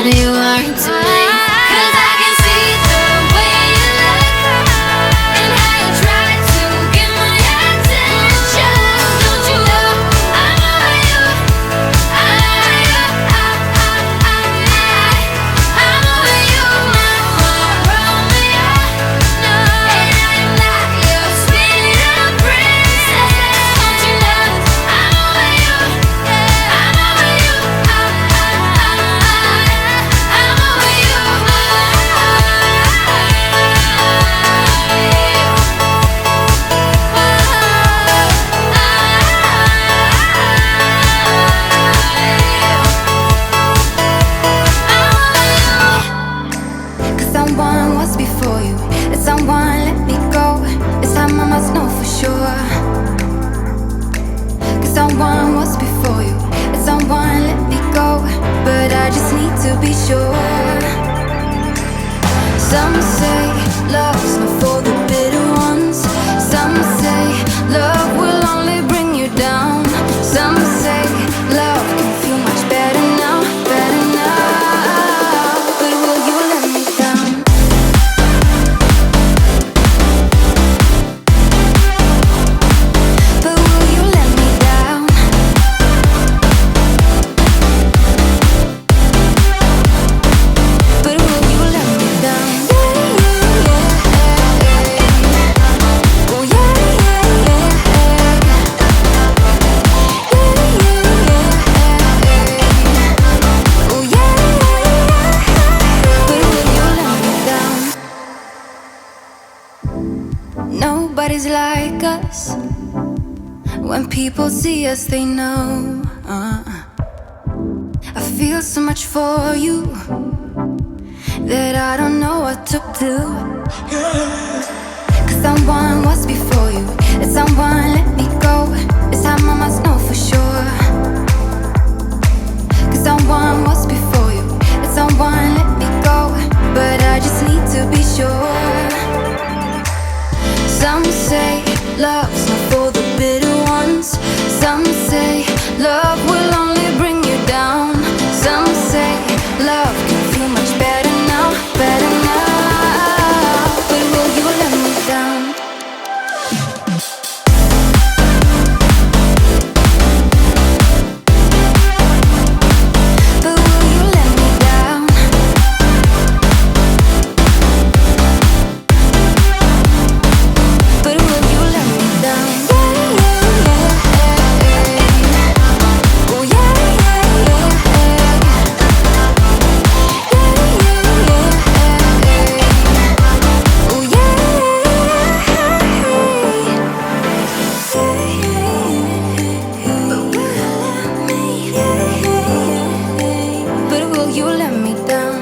know you aren't to me. 'Cause I can see the way you look and how you try to get my attention. Don't you know I'm over you? I'm over you. I'm over you, my Romeo. No, and I'm not your sweet little princess. Don't you know I'm over you? I'm over you. I'm over you. Cause someone was before you, and someone let me go. This time I must know for sure. Cause someone was before you, and someone let me go. But I just need to be sure. Some say love's not for the bitter ones. Some say love will only bring you down. Some say love can feel much better now, better now. But will you let me down? But will you let me down? But will you let me down? Oh yeah, yeah, oh yeah. But will you let me down? Nobody's like us. When people see us, they know. I feel so much for you that I don't know what to do. Cause someone was before you, and someone let me go. This time I must know for sure. Cause someone was before you, and someone let me go. But I just need to be sure. Some say love's not for the bitter ones. Some say love will only bring you down. Some say love can feel much better now, better now. But will you let me down? But will you let me down? But will you let me down? Oh yeah, oh yeah. But will you let me down?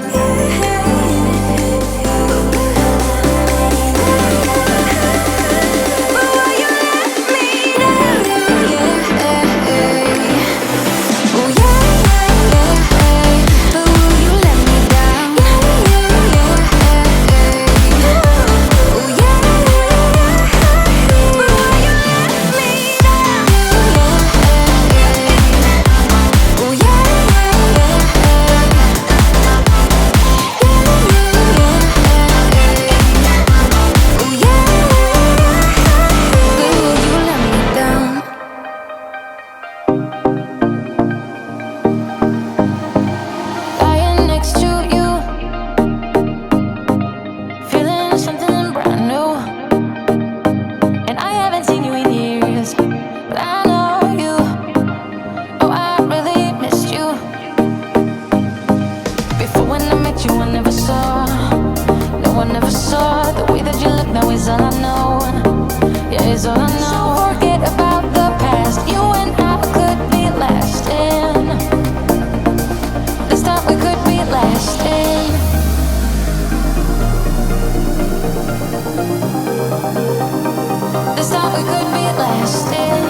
Lying next to you, feeling something brand new. And I haven't seen you in years, but I know you. Oh, I really missed you. Before when I met you, I never saw. No, I never saw the way that you look now is all I know. Yeah, it's all I know. So forget about the past. You and I could be lasting. This time we could be lasting. This time we could be lasting.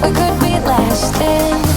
we could be lasting.